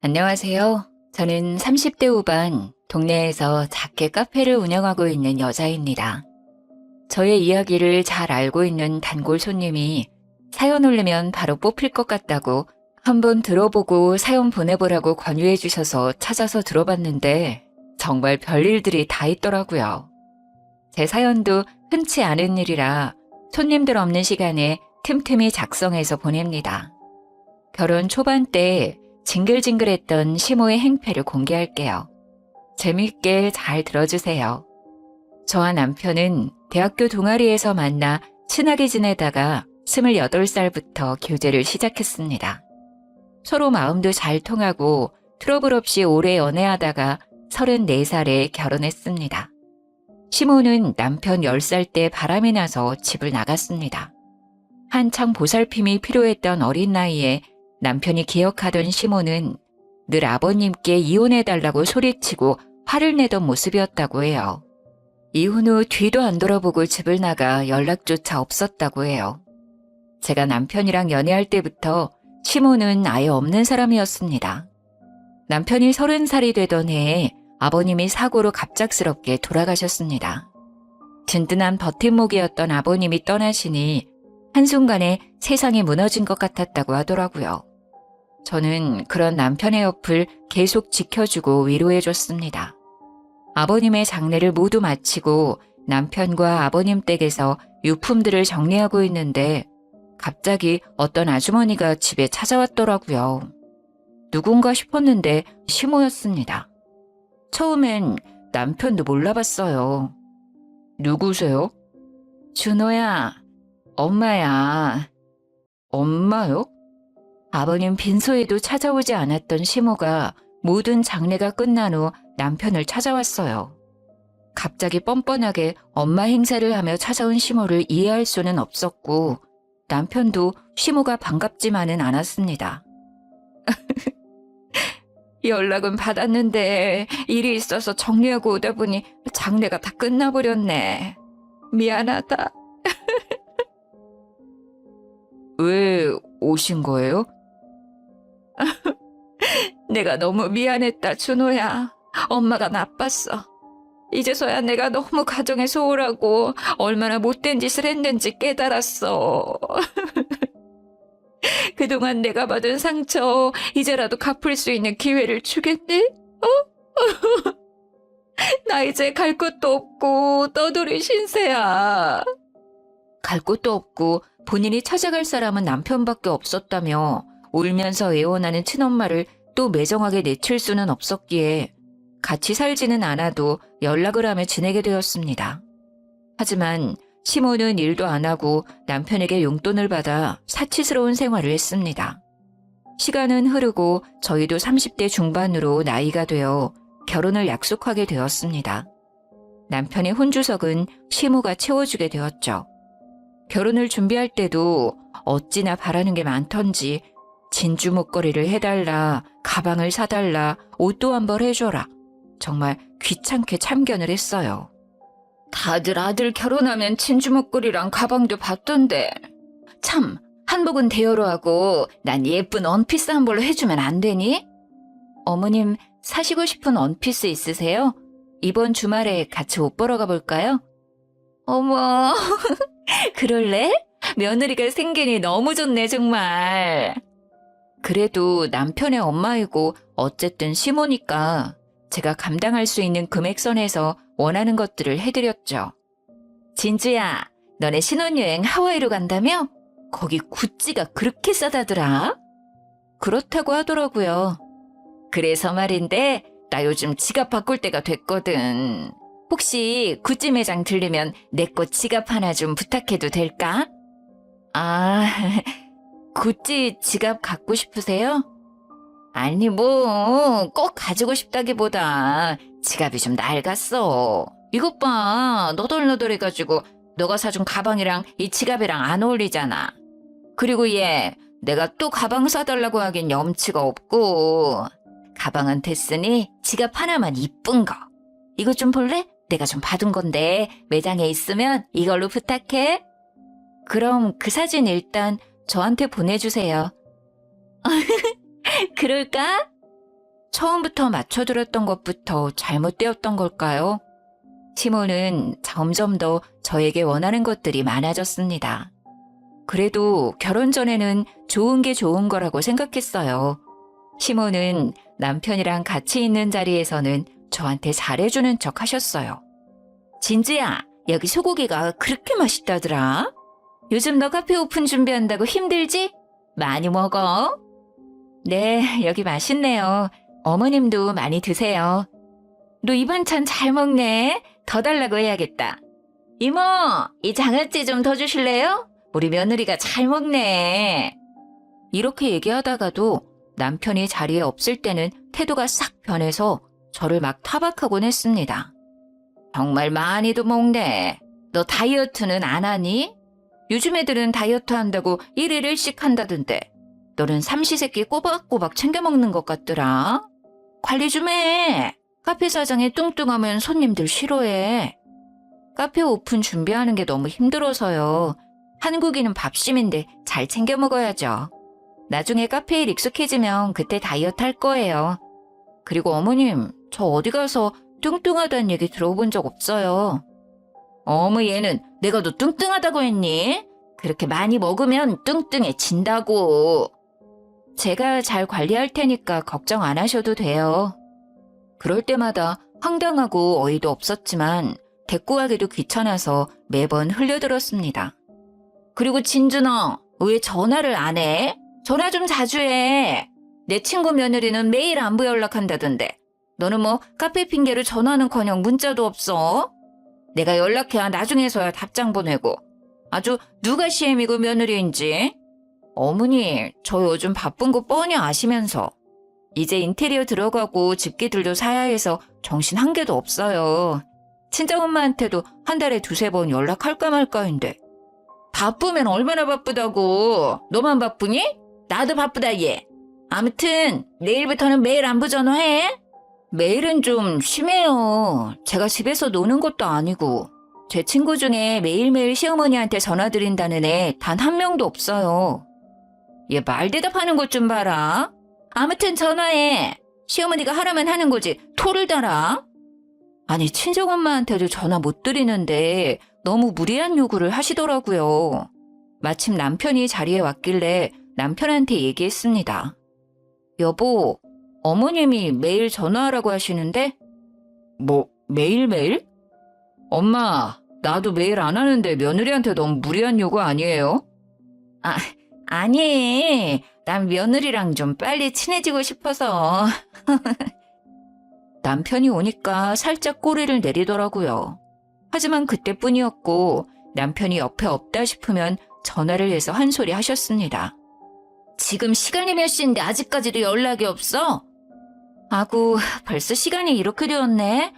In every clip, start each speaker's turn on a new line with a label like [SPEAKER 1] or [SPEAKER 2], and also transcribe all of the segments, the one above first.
[SPEAKER 1] 안녕하세요. 저는 30대 후반 동네에서 작게 카페를 운영하고 있는 여자입니다. 저의 이야기를 잘 알고 있는 단골 손님이 사연 올리면 바로 뽑힐 것 같다고 한번 들어보고 사연 보내보라고 권유해 주셔서 찾아서 들어봤는데 정말 별일들이 다 있더라고요. 제 사연도 흔치 않은 일이라 손님들 없는 시간에 틈틈이 작성해서 보냅니다. 결혼 초반 때 징글징글했던 시모의 행패를 공개할게요. 재밌게 잘 들어주세요. 저와 남편은 대학교 동아리에서 만나 친하게 지내다가 28살부터 교제를 시작했습니다. 서로 마음도 잘 통하고 트러블 없이 오래 연애하다가 34살에 결혼했습니다. 시모는 남편 10살 때 바람이 나서 집을 나갔습니다. 한창 보살핌이 필요했던 어린 나이에 남편이 기억하던 시모는 늘 아버님께 이혼해달라고 소리치고 화를 내던 모습이었다고 해요. 이혼 후 뒤도 안 돌아보고 집을 나가 연락조차 없었다고 해요. 제가 남편이랑 연애할 때부터 시모는 아예 없는 사람이었습니다. 남편이 30살이 되던 해에 아버님이 사고로 갑작스럽게 돌아가셨습니다. 든든한 버팀목이었던 아버님이 떠나시니 한순간에 세상이 무너진 것 같았다고 하더라고요. 저는 그런 남편의 옆을 계속 지켜주고 위로해줬습니다. 아버님의 장례를 모두 마치고 남편과 아버님 댁에서 유품들을 정리하고 있는데 갑자기 어떤 아주머니가 집에 찾아왔더라고요. 누군가 싶었는데 시모였습니다. 처음엔 남편도 몰라봤어요. 누구세요? 준호야, 엄마야. 엄마요? 아버님 빈소에도 찾아오지 않았던 시모가 모든 장례가 끝난 후 남편을 찾아왔어요. 갑자기 뻔뻔하게 엄마 행세를 하며 찾아온 시모를 이해할 수는 없었고 남편도 시모가 반갑지만은 않았습니다. 연락은 받았는데 일이 있어서 정리하고 오다 보니 장례가 다 끝나버렸네. 미안하다. 왜 오신 거예요? 내가 너무 미안했다, 준호야. 엄마가 나빴어. 이제서야 내가 너무 가정에 소홀하고 얼마나 못된 짓을 했는지 깨달았어. 그동안 내가 받은 상처 이제라도 갚을 수 있는 기회를 주겠니? 나 이제 갈 곳도 없고 떠돌이 신세야. 갈 곳도 없고 본인이 찾아갈 사람은 남편밖에 없었다며 울면서 애원하는 친엄마를 또 매정하게 내칠 수는 없었기에 같이 살지는 않아도 연락을 하며 지내게 되었습니다. 하지만 시모는 일도 안 하고 남편에게 용돈을 받아 사치스러운 생활을 했습니다. 시간은 흐르고 저희도 30대 중반으로 나이가 되어 결혼을 약속하게 되었습니다. 남편의 혼주석은 시모가 채워주게 되었죠. 결혼을 준비할 때도 어찌나 바라는 게 많던지 진주 목걸이를 해달라, 가방을 사달라, 옷도 한 벌 해줘라. 정말 귀찮게 참견을 했어요. 다들 아들 결혼하면 진주 목걸이랑 가방도 받던데. 참, 한복은 대여로 하고 난 예쁜 원피스 한 벌로 해주면 안 되니? 어머님 사시고 싶은 원피스 있으세요? 이번 주말에 같이 옷 보러 가볼까요? 어머, 그럴래? 며느리가 생기니 너무 좋네 정말. 그래도 남편의 엄마이고 어쨌든 시모니까 제가 감당할 수 있는 금액선에서 원하는 것들을 해드렸죠. 진주야, 너네 신혼여행 하와이로 간다며? 거기 구찌가 그렇게 싸다더라? 그렇다고 하더라고요. 그래서 말인데 나 요즘 지갑 바꿀 때가 됐거든. 혹시 구찌 매장 들리면 내 거 지갑 하나 좀 부탁해도 될까? 아, 구찌 지갑 갖고 싶으세요? 아니 뭐 꼭 가지고 싶다기보다 지갑이 좀 낡았어. 이것 봐, 너덜너덜해가지고 너가 사준 가방이랑 이 지갑이랑 안 어울리잖아. 그리고 얘 내가 또 가방 사달라고 하긴 염치가 없고. 가방은 됐으니 지갑 하나만 이쁜 거. 이거 좀 볼래? 내가 좀 받은 건데 매장에 있으면 이걸로 부탁해. 그럼 그 사진 일단 저한테 보내주세요. 그럴까? 처음부터 맞춰들었던 것부터 잘못되었던 걸까요? 시몬은 점점 더 저에게 원하는 것들이 많아졌습니다. 그래도 결혼 전에는 좋은 게 좋은 거라고 생각했어요. 시몬은 남편이랑 같이 있는 자리에서는 저한테 잘해주는 척 하셨어요. 진주야, 여기 소고기가 그렇게 맛있다더라. 요즘 너 카페 오픈 준비한다고 힘들지? 많이 먹어. 네, 여기 맛있네요. 어머님도 많이 드세요. 너 이 반찬 잘 먹네. 더 달라고 해야겠다. 이모, 이 장아찌 좀 더 주실래요? 우리 며느리가 잘 먹네. 이렇게 얘기하다가도 남편이 자리에 없을 때는 태도가 싹 변해서 저를 막 타박하곤 했습니다. 정말 많이도 먹네. 너 다이어트는 안 하니? 요즘 애들은 다이어트 한다고 1일 1식 한다던데 너는 삼시세끼 꼬박꼬박 챙겨 먹는 것 같더라. 관리 좀 해. 카페 사장이 뚱뚱하면 손님들 싫어해. 카페 오픈 준비하는 게 너무 힘들어서요. 한국인은 밥심인데 잘 챙겨 먹어야죠. 나중에 카페에 익숙해지면 그때 다이어트 할 거예요. 그리고 어머님, 저 어디 가서 뚱뚱하다는 얘기 들어본 적 없어요. 어머, 얘는 내가 너 뚱뚱하다고 했니? 그렇게 많이 먹으면 뚱뚱해진다고. 제가 잘 관리할 테니까 걱정 안 하셔도 돼요. 그럴 때마다 황당하고 어이도 없었지만 대꾸하기도 귀찮아서 매번 흘려들었습니다. 그리고 진준아, 왜 전화를 안 해? 전화 좀 자주 해. 내 친구 며느리는 매일 안부 연락한다던데. 너는 뭐 카페 핑계로 전화는커녕 문자도 없어? 내가 연락해야 나중에서야 답장 보내고. 아주 누가 시엠이고 며느리인지. 어머니, 저 요즘 바쁜 거 뻔히 아시면서. 이제 인테리어 들어가고 집기들도 사야 해서 정신 한 개도 없어요. 친정엄마한테도 한 달에 2-3번 연락할까 말까인데. 바쁘면 얼마나 바쁘다고. 너만 바쁘니? 나도 바쁘다 얘. 아무튼 내일부터는 매일 안부 전화해. 매일은 좀 심해요. 제가 집에서 노는 것도 아니고. 제 친구 중에 매일매일 시어머니한테 전화드린다는 애 단 한 명도 없어요. 얘 말 대답하는 것 좀 봐라. 아무튼 전화해. 시어머니가 하라면 하는 거지. 토를 달아. 아니, 친정엄마한테도 전화 못 드리는데 너무 무리한 요구를 하시더라고요. 마침 남편이 자리에 왔길래 남편한테 얘기했습니다. 여보, 어머님이 매일 전화하라고 하시는데? 뭐, 매일매일? 엄마, 나도 매일 안 하는데 며느리한테 너무 무리한 요구 아니에요? 아니, 난 며느리랑 좀 빨리 친해지고 싶어서. 남편이 오니까 살짝 꼬리를 내리더라고요. 하지만 그때뿐이었고 남편이 옆에 없다 싶으면 전화를 해서 한 소리 하셨습니다. 지금 시간이 몇 시인데 아직까지도 연락이 없어? 아구, 벌써 시간이 이렇게 되었네.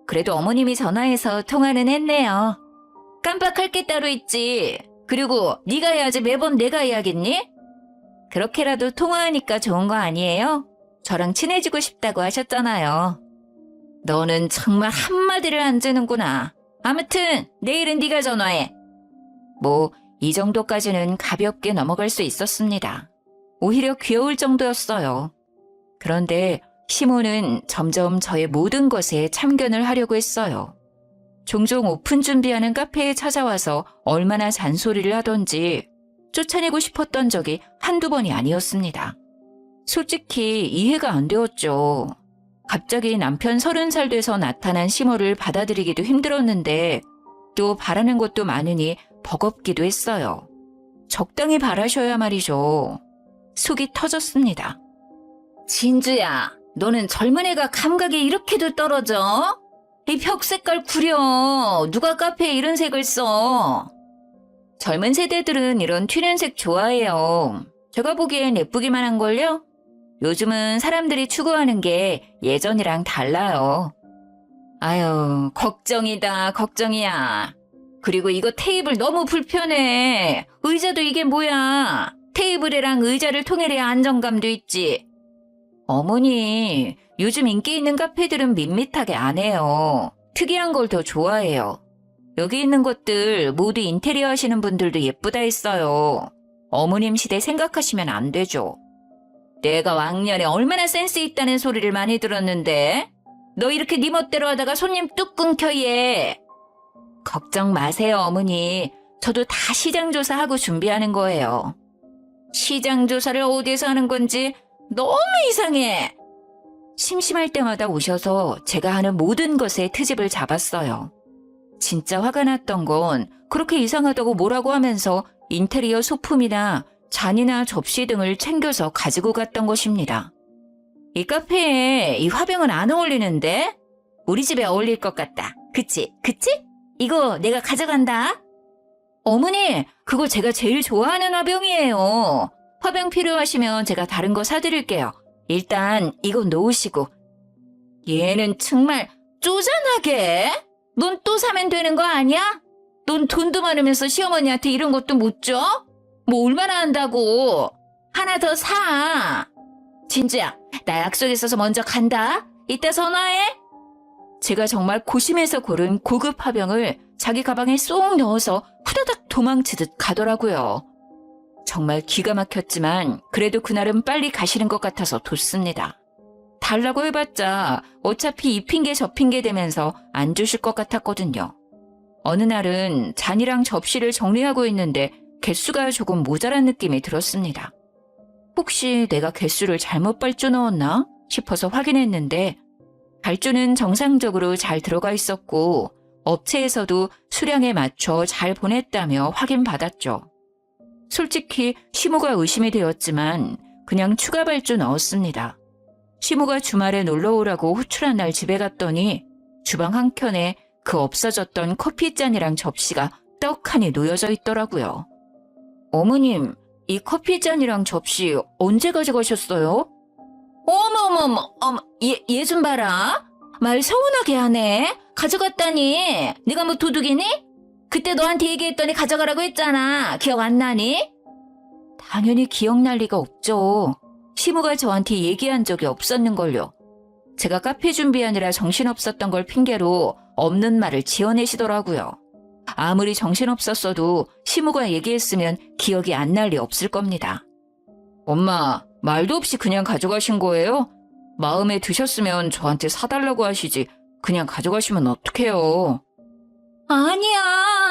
[SPEAKER 1] 그래도 어머님이 전화해서 통화는 했네요. 깜빡할 게 따로 있지. 그리고 네가 해야지 매번 내가 해야겠니? 그렇게라도 통화하니까 좋은 거 아니에요? 저랑 친해지고 싶다고 하셨잖아요. 너는 정말 한마디를 안 주는구나. 아무튼 내일은 네가 전화해. 뭐 이 정도까지는 가볍게 넘어갈 수 있었습니다. 오히려 귀여울 정도였어요. 그런데 시몬은 점점 저의 모든 것에 참견을 하려고 했어요. 종종 오픈 준비하는 카페에 찾아와서 얼마나 잔소리를 하던지 쫓아내고 싶었던 적이 한두 번이 아니었습니다. 솔직히 이해가 안 되었죠. 갑자기 남편 30살 돼서 나타난 시모를 받아들이기도 힘들었는데 또 바라는 것도 많으니 버겁기도 했어요. 적당히 바라셔야 말이죠. 속이 터졌습니다. 진주야, 너는 젊은 애가 감각이 이렇게도 떨어져? 이 벽 색깔 구려. 누가 카페에 이런 색을 써? 젊은 세대들은 이런 튀는 색 좋아해요. 제가 보기엔 예쁘기만 한걸요? 요즘은 사람들이 추구하는 게 예전이랑 달라요. 아유, 걱정이다, 걱정이야. 그리고 이거 테이블 너무 불편해. 의자도 이게 뭐야. 테이블이랑 의자를 통일해야 안정감도 있지. 어머니, 요즘 인기 있는 카페들은 밋밋하게 안 해요. 특이한 걸 더 좋아해요. 여기 있는 것들 모두 인테리어 하시는 분들도 예쁘다 했어요. 어머님 시대 생각하시면 안 되죠. 내가 왕년에 얼마나 센스 있다는 소리를 많이 들었는데 너 이렇게 네 멋대로 하다가 손님 뚝 끊겨 얘. 걱정 마세요 어머니. 저도 다 시장 조사하고 준비하는 거예요. 시장 조사를 어디에서 하는 건지 너무 이상해. 심심할 때마다 오셔서 제가 하는 모든 것에 트집을 잡았어요. 진짜 화가 났던 건 그렇게 이상하다고 뭐라고 하면서 인테리어 소품이나 잔이나 접시 등을 챙겨서 가지고 갔던 것입니다. 이 카페에 이 화병은 안 어울리는데? 우리 집에 어울릴 것 같다. 그치? 그치? 이거 내가 가져간다. 어머니, 그거 제가 제일 좋아하는 화병이에요. 화병 필요하시면 제가 다른 거 사드릴게요. 일단 이거 놓으시고. 얘는 정말 쪼잔하게. 넌 또 사면 되는 거 아니야? 넌 돈도 많으면서 시어머니한테 이런 것도 못 줘? 뭐 얼마나 한다고. 하나 더 사. 진주야, 나 약속 있어서 먼저 간다. 이따 전화해. 제가 정말 고심해서 고른 고급 화병을 자기 가방에 쏙 넣어서 후다닥 도망치듯 가더라고요. 정말 기가 막혔지만 그래도 그날은 빨리 가시는 것 같아서 뒀습니다. 달라고 해봤자 어차피 이 핑계 저 핑계 대면서 안 주실 것 같았거든요. 어느 날은 잔이랑 접시를 정리하고 있는데 개수가 조금 모자란 느낌이 들었습니다. 혹시 내가 개수를 잘못 발주 넣었나 싶어서 확인했는데 발주는 정상적으로 잘 들어가 있었고 업체에서도 수량에 맞춰 잘 보냈다며 확인받았죠. 솔직히 시모가 의심이 되었지만 그냥 추가 발주 넣었습니다. 시모가 주말에 놀러오라고 호출한 날 집에 갔더니 주방 한켠에 그 없어졌던 커피잔이랑 접시가 떡하니 놓여져 있더라고요. 어머님, 이 커피잔이랑 접시 언제 가져가셨어요? 어머머머, 얘 좀 봐라. 말 서운하게 하네. 가져갔다니. 네가 뭐 도둑이니? 그때 너한테 얘기했더니 가져가라고 했잖아. 기억 안 나니? 당연히 기억날 리가 없죠. 시무가 저한테 얘기한 적이 없었는걸요. 제가 카페 준비하느라 정신없었던 걸 핑계로 없는 말을 지어내시더라고요. 아무리 정신없었어도 시무가 얘기했으면 기억이 안 날 리 없을 겁니다. 엄마, 말도 없이 그냥 가져가신 거예요? 마음에 드셨으면 저한테 사달라고 하시지 그냥 가져가시면 어떡해요? 아니야,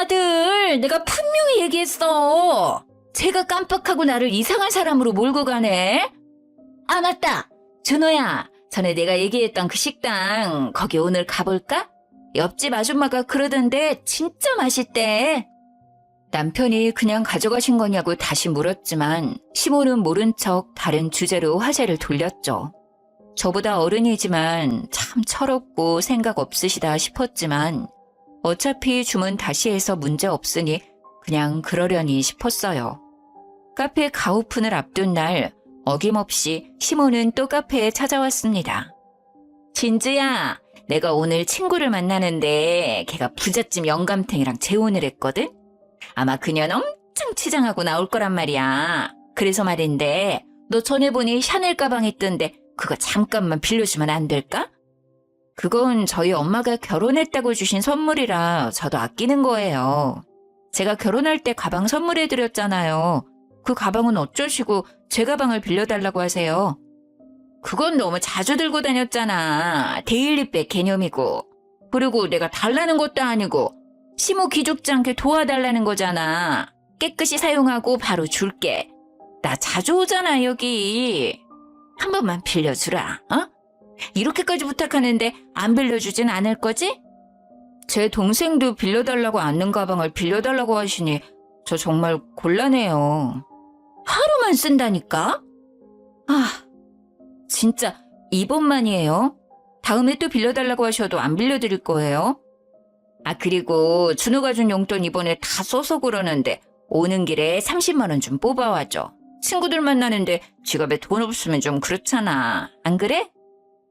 [SPEAKER 1] 아들. 내가 분명히 얘기했어. 제가 깜빡하고 나를 이상한 사람으로 몰고 가네. 아, 맞다. 준호야, 전에 내가 얘기했던 그 식당 거기 오늘 가볼까? 옆집 아줌마가 그러던데 진짜 맛있대. 남편이 그냥 가져가신 거냐고 다시 물었지만 시모는 모른 척 다른 주제로 화제를 돌렸죠. 저보다 어른이지만 참 철없고 생각 없으시다 싶었지만 어차피 주문 다시 해서 문제 없으니 그냥 그러려니 싶었어요. 카페 가오픈을 앞둔 날 어김없이 시모는 또 카페에 찾아왔습니다. 진주야, 내가 오늘 친구를 만나는데 걔가 부잣집 영감탱이랑 재혼을 했거든? 아마 그녀는 엄청 치장하고 나올 거란 말이야. 그래서 말인데 너 전에 보니 샤넬 가방 있던데 그거 잠깐만 빌려주면 안 될까? 그건 저희 엄마가 결혼했다고 주신 선물이라 저도 아끼는 거예요. 제가 결혼할 때 가방 선물해드렸잖아요. 그 가방은 어쩌시고 제 가방을 빌려달라고 하세요? 그건 너무 자주 들고 다녔잖아. 데일리백 개념이고. 그리고 내가 달라는 것도 아니고 시모 기죽지 않게 도와달라는 거잖아. 깨끗이 사용하고 바로 줄게. 나 자주 오잖아 여기. 한 번만 빌려주라. 어? 이렇게까지 부탁하는데 안 빌려주진 않을 거지? 제 동생도 빌려달라고 않는 가방을 빌려달라고 하시니 저 정말 곤란해요. 하루만 쓴다니까? 아, 진짜 이번만이에요. 다음에 또 빌려달라고 하셔도 안 빌려드릴 거예요. 아, 그리고 준호가 준 용돈 이번에 다 써서 그러는데 오는 길에 30만 원 좀 뽑아와줘. 친구들 만나는데 지갑에 돈 없으면 좀 그렇잖아. 안 그래?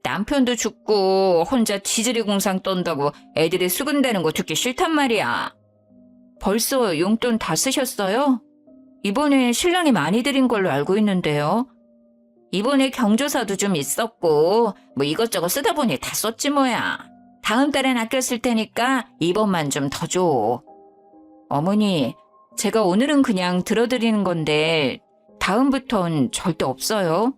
[SPEAKER 1] 남편도 죽고 혼자 지지리 공상 떤다고 애들이 수근대는 거 듣기 싫단 말이야. 벌써 용돈 다 쓰셨어요? 이번에 신랑이 많이 드린 걸로 알고 있는데요. 이번에 경조사도 좀 있었고 뭐 이것저것 쓰다 보니 다 썼지 뭐야. 다음 달엔 아껴 쓸 테니까 이번만 좀 더 줘. 어머니, 제가 오늘은 그냥 들어드리는 건데 다음부턴 절대 없어요.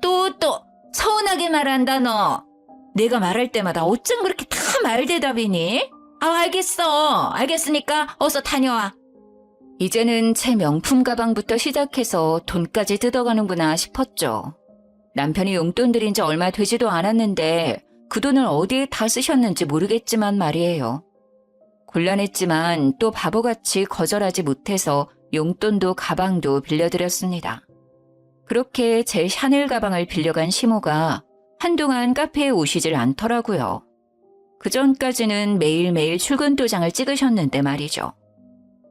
[SPEAKER 1] 또 서운하게 말한다 너. 내가 말할 때마다 어쩜 그렇게 다 말대답이니? 알겠으니까 어서 다녀와. 이제는 제 명품 가방부터 시작해서 돈까지 뜯어가는구나 싶었죠. 남편이 용돈 들인 지 얼마 되지도 않았는데 그 돈을 어디에 다 쓰셨는지 모르겠지만 말이에요. 곤란했지만 또 바보같이 거절하지 못해서 용돈도 가방도 빌려드렸습니다. 그렇게 제 샤넬 가방을 빌려간 시모가 한동안 카페에 오시질 않더라고요. 그전까지는 매일매일 출근 도장을 찍으셨는데 말이죠.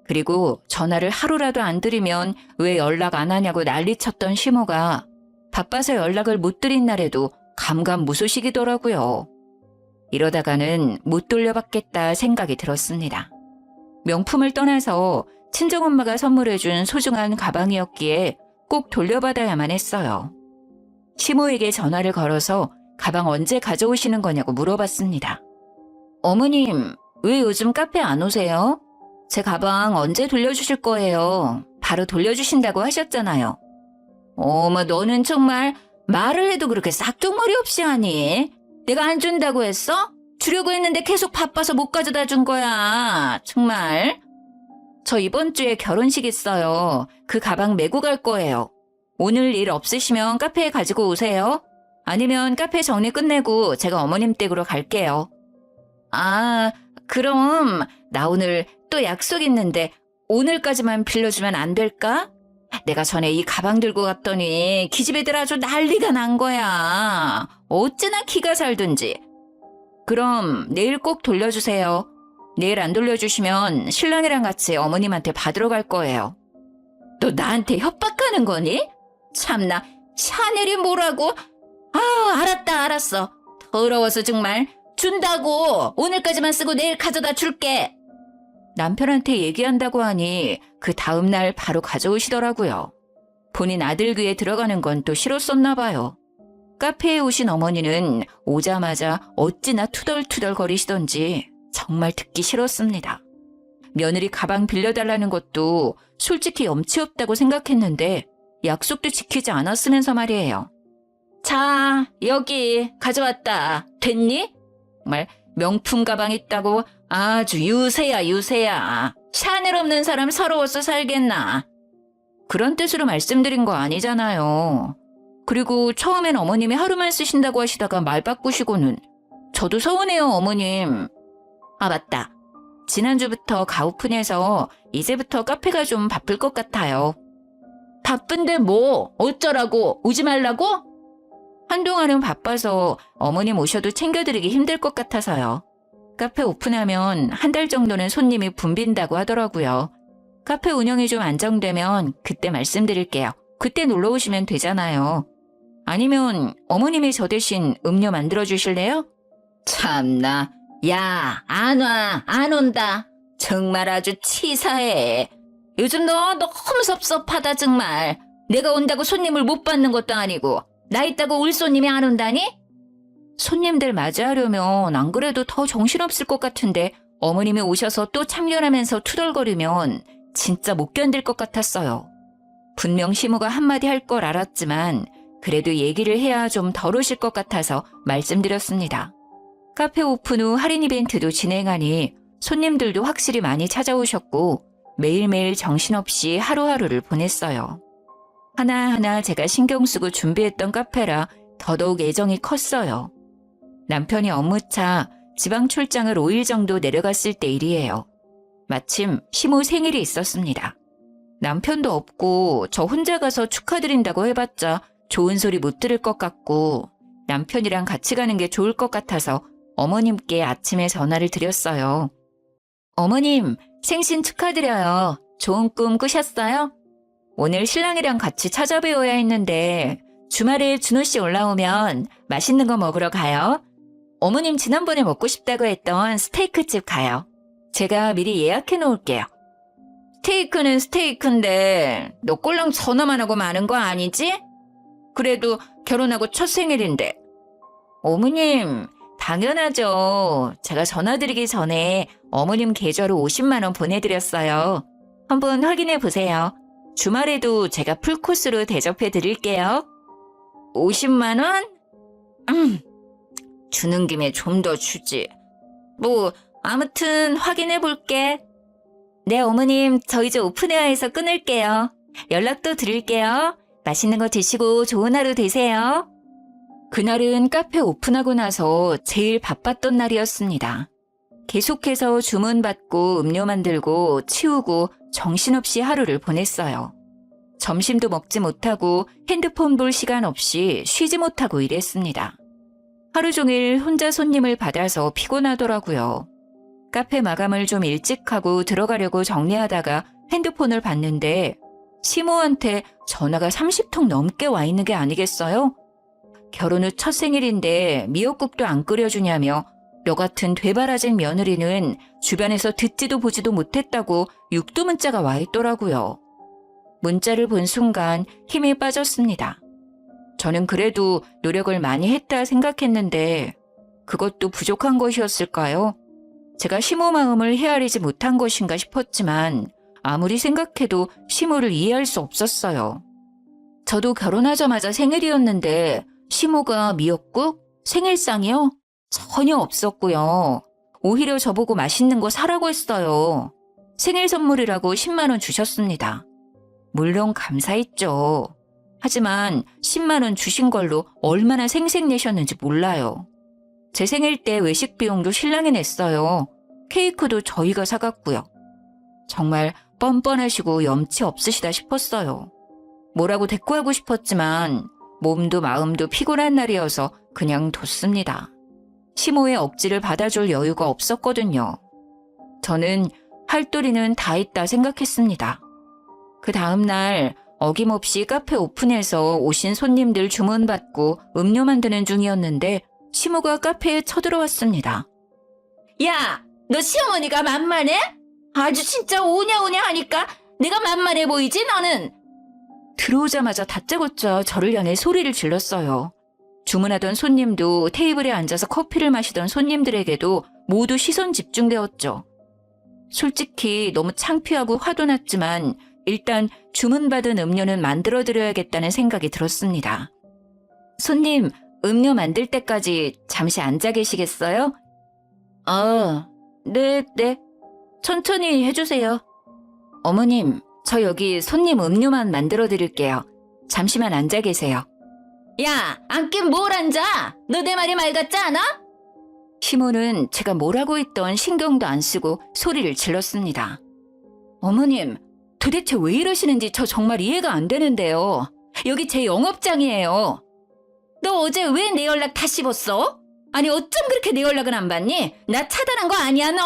[SPEAKER 1] 그리고 전화를 하루라도 안 드리면 왜 연락 안 하냐고 난리쳤던 시모가 바빠서 연락을 못 드린 날에도 감감무소식이더라고요. 이러다가는 못 돌려받겠다 생각이 들었습니다. 명품을 떠나서 친정엄마가 선물해준 소중한 가방이었기에 꼭 돌려받아야만 했어요. 시모에게 전화를 걸어서 가방 언제 가져오시는 거냐고 물어봤습니다. 어머님, 왜 요즘 카페 안 오세요? 제 가방 언제 돌려주실 거예요? 바로 돌려주신다고 하셨잖아요. 어머, 너는 정말 말을 해도 그렇게 싹둑머리 없이 하니? 내가 안 준다고 했어? 주려고 했는데 계속 바빠서 못 가져다 준 거야. 정말. 저 이번 주에 결혼식 있어요. 그 가방 메고 갈 거예요. 오늘 일 없으시면 카페에 가지고 오세요. 아니면 카페 정리 끝내고 제가 어머님 댁으로 갈게요. 그럼 나 오늘 또 약속 있는데 오늘까지만 빌려주면 안 될까? 내가 전에 이 가방 들고 갔더니 기집애들 아주 난리가 난 거야. 어찌나 기가 살든지. 그럼 내일 꼭 돌려주세요. 내일 안 돌려주시면 신랑이랑 같이 어머님한테 받으러 갈 거예요. 너 나한테 협박하는 거니? 참나, 샤넬이 뭐라고? 알았어. 더러워서 정말. 준다고. 오늘까지만 쓰고 내일 가져다 줄게. 남편한테 얘기한다고 하니 그 다음날 바로 가져오시더라고요. 본인 아들 귀에 들어가는 건 또 싫었었나 봐요. 카페에 오신 어머니는 오자마자 어찌나 투덜투덜 거리시던지 정말 듣기 싫었습니다. 며느리 가방 빌려달라는 것도 솔직히 염치 없다고 생각했는데 약속도 지키지 않았으면서 말이에요. 자, 여기 가져왔다. 됐니? 정말 명품 가방 있다고 아주 유세야. 샤넬 없는 사람 서러워서 살겠나. 그런 뜻으로 말씀드린 거 아니잖아요. 그리고 처음엔 어머님이 하루만 쓰신다고 하시다가 말 바꾸시고는 저도 서운해요, 어머님. 맞다. 지난주부터 가오픈해서 이제부터 카페가 좀 바쁠 것 같아요. 바쁜데 뭐 어쩌라고? 오지 말라고? 한동안은 바빠서 어머님 오셔도 챙겨드리기 힘들 것 같아서요. 카페 오픈하면 한 달 정도는 손님이 붐빈다고 하더라고요. 카페 운영이 좀 안정되면 그때 말씀드릴게요. 그때 놀러 오시면 되잖아요. 아니면 어머님이 저 대신 음료 만들어 주실래요? 참나. 야, 안 온다. 정말 아주 치사해. 요즘 너 너무 섭섭하다 정말. 내가 온다고 손님을 못 받는 것도 아니고 나 있다고 올 손님이 안 온다니? 손님들 맞이하려면 안 그래도 더 정신없을 것 같은데 어머님이 오셔서 또 참견하면서 투덜거리면 진짜 못 견딜 것 같았어요. 분명 시모가 한마디 할 걸 알았지만 그래도 얘기를 해야 좀 덜 오실 것 같아서 말씀드렸습니다. 카페 오픈 후 할인 이벤트도 진행하니 손님들도 확실히 많이 찾아오셨고 매일매일 정신없이 하루하루를 보냈어요. 하나하나 제가 신경 쓰고 준비했던 카페라 더더욱 애정이 컸어요. 남편이 업무차 지방 출장을 5일 정도 내려갔을 때 일이에요. 마침 시모 생일이 있었습니다. 남편도 없고 저 혼자 가서 축하드린다고 해봤자 좋은 소리 못 들을 것 같고 남편이랑 같이 가는 게 좋을 것 같아서 어머님께 아침에 전화를 드렸어요. 어머님, 생신 축하드려요. 좋은 꿈 꾸셨어요? 오늘 신랑이랑 같이 찾아뵈어야 했는데 주말에 준호 씨 올라오면 맛있는 거 먹으러 가요. 어머님 지난번에 먹고 싶다고 했던 스테이크집 가요. 제가 미리 예약해 놓을게요. 스테이크는 스테이크인데 너 꼴랑 전화만 하고 마는 거 아니지? 그래도 결혼하고 첫 생일인데. 어머님, 당연하죠. 제가 전화드리기 전에 어머님 계좌로 50만 원 보내드렸어요. 한번 확인해 보세요. 주말에도 제가 풀코스로 대접해 드릴게요. 50만 원? 주는 김에 좀 더 주지. 뭐 아무튼 확인해 볼게. 네, 어머님, 저 이제 오픈웨어에서 끊을게요. 연락도 드릴게요. 맛있는 거 드시고 좋은 하루 되세요. 그날은 카페 오픈하고 나서 제일 바빴던 날이었습니다. 계속해서 주문받고 음료 만들고 치우고 정신없이 하루를 보냈어요. 점심도 먹지 못하고 핸드폰 볼 시간 없이 쉬지 못하고 일했습니다. 하루 종일 혼자 손님을 받아서 피곤하더라고요. 카페 마감을 좀 일찍 하고 들어가려고 정리하다가 핸드폰을 봤는데 시모한테 전화가 30통 넘게 와 있는 게 아니겠어요? 결혼 후 첫 생일인데 미역국도 안 끓여주냐며 너 같은 되바라진 며느리는 주변에서 듣지도 보지도 못했다고 육두 문자가 와 있더라고요. 문자를 본 순간 힘이 빠졌습니다. 저는 그래도 노력을 많이 했다 생각했는데 그것도 부족한 것이었을까요? 제가 시모 마음을 헤아리지 못한 것인가 싶었지만 아무리 생각해도 시모를 이해할 수 없었어요. 저도 결혼하자마자 생일이었는데 시모가 미역국? 생일상이요? 전혀 없었고요. 오히려 저보고 맛있는 거 사라고 했어요. 생일 선물이라고 10만 원 주셨습니다. 물론 감사했죠. 하지만 10만 원 주신 걸로 얼마나 생색내셨는지 몰라요. 제 생일 때 외식 비용도 신랑이 냈어요. 케이크도 저희가 사갔고요. 정말 뻔뻔하시고 염치 없으시다 싶었어요. 뭐라고 대꾸하고 싶었지만 몸도 마음도 피곤한 날이어서 그냥 뒀습니다. 시모의 억지를 받아줄 여유가 없었거든요. 저는 할 도리는 다 했다 생각했습니다. 그 다음 날 어김없이 카페 오픈해서 오신 손님들 주문받고 음료 만드는 중이었는데 시모가 카페에 쳐들어왔습니다. 야, 너 시어머니가 만만해? 아주 진짜 오냐오냐 하니까 내가 만만해 보이지 너는? 들어오자마자 다짜고짜 저를 향해 소리를 질렀어요. 주문하던 손님도 테이블에 앉아서 커피를 마시던 손님들에게도 모두 시선 집중되었죠. 솔직히 너무 창피하고 화도 났지만 일단 주문받은 음료는 만들어드려야겠다는 생각이 들었습니다. 손님, 음료 만들 때까지 잠시 앉아 계시겠어요? 네. 천천히 해주세요. 어머님, 저 여기 손님 음료만 만들어 드릴게요. 잠시만 앉아 계세요. 야, 앉긴 뭘 앉아? 너 내 말이 말 같지 않아? 시모는 제가 뭐라고 했던 신경도 안 쓰고 소리를 질렀습니다. 어머님, 도대체 왜 이러시는지 저 정말 이해가 안 되는데요. 여기 제 영업장이에요. 너 어제 왜 내 연락 다 씹었어? 아니 어쩜 그렇게 내 연락은 안 받니? 나 차단한 거 아니야 너?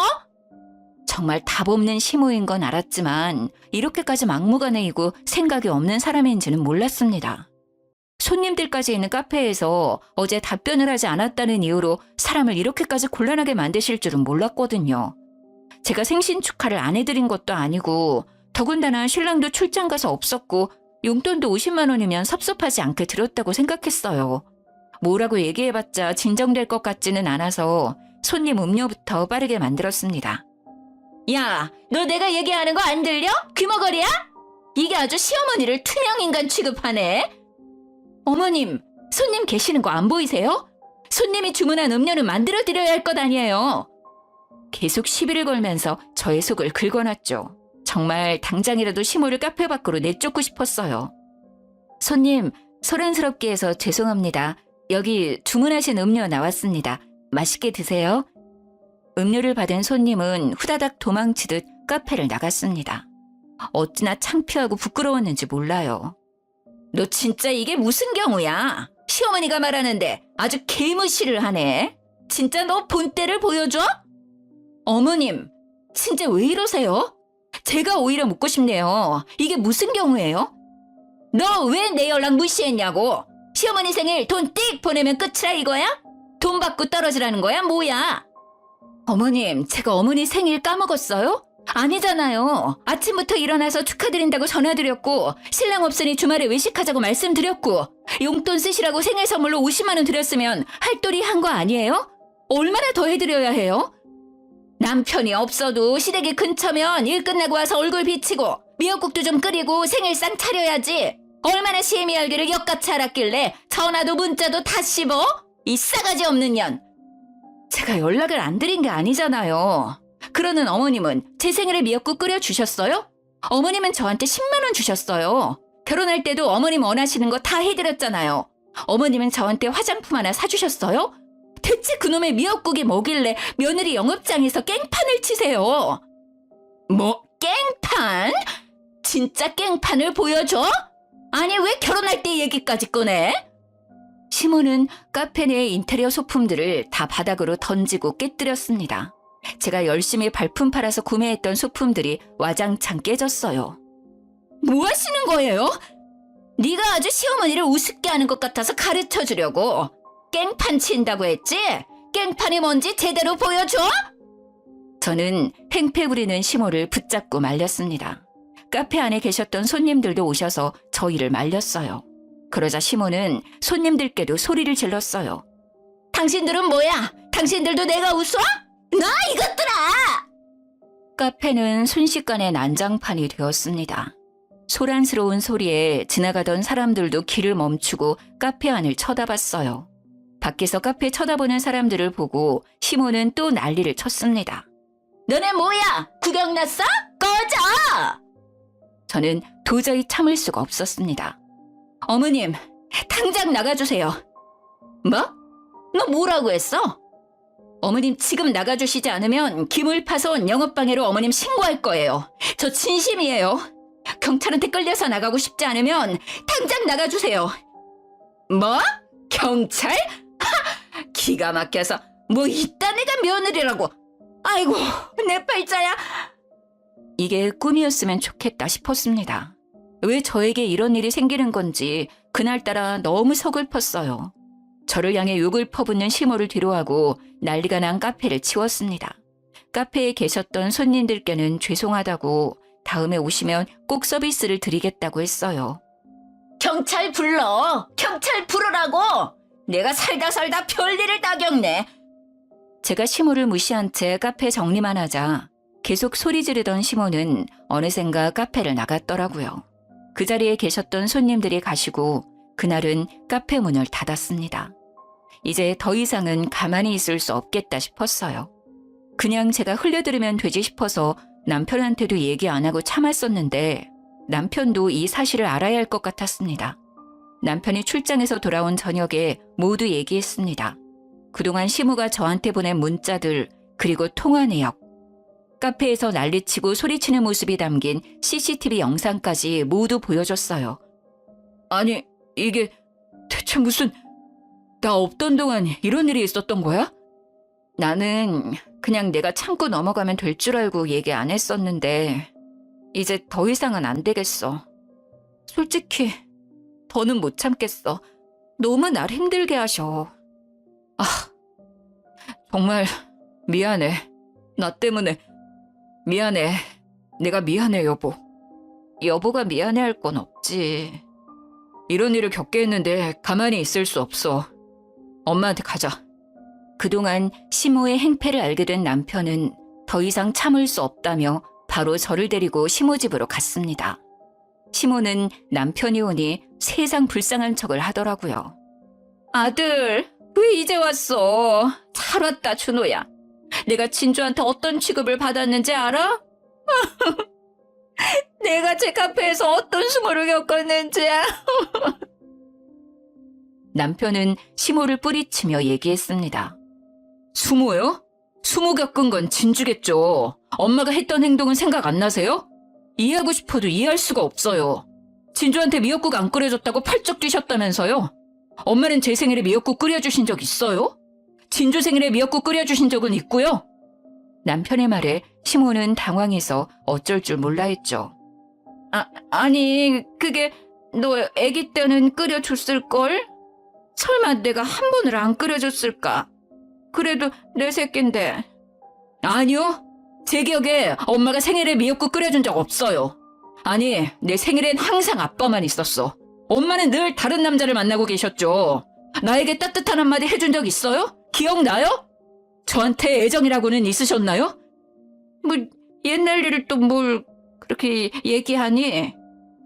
[SPEAKER 1] 정말 답 없는 시모인 건 알았지만 이렇게까지 막무가내이고 생각이 없는 사람인지는 몰랐습니다. 손님들까지 있는 카페에서 어제 답변을 하지 않았다는 이유로 사람을 이렇게까지 곤란하게 만드실 줄은 몰랐거든요. 제가 생신 축하를 안 해드린 것도 아니고 더군다나 신랑도 출장 가서 없었고 용돈도 50만 원이면 섭섭하지 않게 드렸다고 생각했어요. 뭐라고 얘기해봤자 진정될 것 같지는 않아서 손님 음료부터 빠르게 만들었습니다. 야, 너 내가 얘기하는 거 안 들려? 귀머거리야? 이게 아주 시어머니를 투명인간 취급하네. 어머님, 손님 계시는 거 안 보이세요? 손님이 주문한 음료는 만들어드려야 할 것 아니에요. 계속 시비를 걸면서 저의 속을 긁어놨죠. 정말 당장이라도 시모를 카페 밖으로 내쫓고 싶었어요. 손님, 소란스럽게 해서 죄송합니다. 여기 주문하신 음료 나왔습니다. 맛있게 드세요. 음료를 받은 손님은 후다닥 도망치듯 카페를 나갔습니다. 어찌나 창피하고 부끄러웠는지 몰라요. 너 진짜 이게 무슨 경우야? 시어머니가 말하는데 아주 개무시를 하네. 진짜 너 본때를 보여줘? 어머님, 진짜 왜 이러세요? 제가 오히려 묻고 싶네요. 이게 무슨 경우예요? 너 왜 내 연락 무시했냐고? 시어머니 생일 돈 띡 보내면 끝이라 이거야? 돈 받고 떨어지라는 거야? 뭐야? 어머님, 제가 어머니 생일 까먹었어요? 아니잖아요. 아침부터 일어나서 축하드린다고 전화드렸고 신랑 없으니 주말에 외식하자고 말씀드렸고 용돈 쓰시라고 생일 선물로 50만 원 드렸으면 할도리 한 거 아니에요? 얼마나 더 해드려야 해요? 남편이 없어도 시댁이 근처면 일 끝나고 와서 얼굴 비치고 미역국도 좀 끓이고 생일상 차려야지. 얼마나 시애미 알기를 역같이 알았길래 전화도 문자도 다 씹어? 이 싸가지 없는 년. 제가 연락을 안 드린 게 아니잖아요. 그러는 어머님은 제 생일에 미역국 끓여주셨어요? 어머님은 저한테 10만 원 주셨어요. 결혼할 때도 어머님 원하시는 거 다 해드렸잖아요. 어머님은 저한테 화장품 하나 사주셨어요? 대체 그놈의 미역국이 뭐길래 며느리 영업장에서 깽판을 치세요? 뭐 깽판? 진짜 깽판을 보여줘? 아니 왜 결혼할 때 얘기까지 꺼내? 시모는 카페 내의 인테리어 소품들을 다 바닥으로 던지고 깨뜨렸습니다. 제가 열심히 발품 팔아서 구매했던 소품들이 와장창 깨졌어요. 뭐 하시는 거예요? 네가 아주 시어머니를 우습게 하는 것 같아서 가르쳐주려고. 깽판 친다고 했지? 깽판이 뭔지 제대로 보여줘? 저는 팽패 부리는 시모를 붙잡고 말렸습니다. 카페 안에 계셨던 손님들도 오셔서 저희를 말렸어요. 그러자 시모는 손님들께도 소리를 질렀어요. 당신들은 뭐야? 당신들도 내가 웃어? 나 이것들아! 카페는 순식간에 난장판이 되었습니다. 소란스러운 소리에 지나가던 사람들도 길을 멈추고 카페 안을 쳐다봤어요. 밖에서 카페 쳐다보는 사람들을 보고 시모는 또 난리를 쳤습니다. 너네 뭐야? 구경 났어? 꺼져! 저는 도저히 참을 수가 없었습니다. 어머님, 당장 나가주세요. 뭐? 너 뭐라고 했어? 어머님 지금 나가주시지 않으면 기물파손 영업방해로 어머님 신고할 거예요. 저 진심이에요. 경찰한테 끌려서 나가고 싶지 않으면 당장 나가주세요. 뭐? 경찰? 하! 기가 막혀서 뭐 이딴 애가 며느리라고. 아이고 내 팔자야. 이게 꿈이었으면 좋겠다 싶었습니다. 왜 저에게 이런 일이 생기는 건지 그날따라 너무 서글펐어요. 저를 향해 욕을 퍼붓는 시모를 뒤로하고 난리가 난 카페를 치웠습니다. 카페에 계셨던 손님들께는 죄송하다고 다음에 오시면 꼭 서비스를 드리겠다고 했어요. 경찰 불러! 경찰 부르라고! 내가 살다 별일을 다 겪네. 제가 시모를 무시한 채 카페 정리만 하자 계속 소리 지르던 시모는 어느샌가 카페를 나갔더라고요. 그 자리에 계셨던 손님들이 가시고 그날은 카페 문을 닫았습니다. 이제 더 이상은 가만히 있을 수 없겠다 싶었어요. 그냥 제가 흘려들으면 되지 싶어서 남편한테도 얘기 안 하고 참았었는데 남편도 이 사실을 알아야 할 것 같았습니다. 남편이 출장에서 돌아온 저녁에 모두 얘기했습니다. 그동안 시무가 저한테 보낸 문자들 그리고 통화 내역, 카페에서 난리치고 소리치는 모습이 담긴 CCTV 영상까지 모두 보여줬어요. 아니 이게 대체 무슨 나 없던 동안 이런 일이 있었던 거야? 나는 그냥 내가 참고 넘어가면 될 줄 알고 얘기 안 했었는데 이제 더 이상은 안 되겠어. 솔직히 더는 못 참겠어. 너무 날 힘들게 하셔. 아, 정말 미안해. 나 때문에 미안해. 내가 미안해 여보. 여보가 미안해할 건 없지. 이런 일을 겪게 했는데 가만히 있을 수 없어. 엄마한테 가자. 그동안 시모의 행패를 알게 된 남편은 더 이상 참을 수 없다며 바로 저를 데리고 시모 집으로 갔습니다. 시모는 남편이 오니 세상 불쌍한 척을 하더라고요. 아들, 왜 이제 왔어? 잘 왔다, 준호야. 내가 진주한테 어떤 취급을 받았는지 알아? 내가 제 카페에서 어떤 수모를 겪었는지야. 남편은 시모를 뿌리치며 얘기했습니다. 수모요? 수모 겪은 건 진주겠죠. 엄마가 했던 행동은 생각 안 나세요? 이해하고 싶어도 이해할 수가 없어요. 진주한테 미역국 안 끓여줬다고 펄쩍 뛰셨다면서요? 엄마는 제 생일에 미역국 끓여주신 적 있어요? 진주 생일에 미역국 끓여주신 적은 있고요. 남편의 말에 시모는 당황해서 어쩔 줄 몰라 했죠. 아니 그게 너 아기 때는 끓여줬을걸? 설마 내가 한 번을 안 끓여줬을까? 그래도 내 새끼인데. 아니요. 제 기억에 엄마가 생일에 미역국 끓여준 적 없어요. 아니 내 생일엔 항상 아빠만 있었어. 엄마는 늘 다른 남자를 만나고 계셨죠. 나에게 따뜻한 한마디 해준 적 있어요? 기억나요? 저한테 애정이라고는 있으셨나요? 뭐 옛날 일을 또 뭘 그렇게 얘기하니?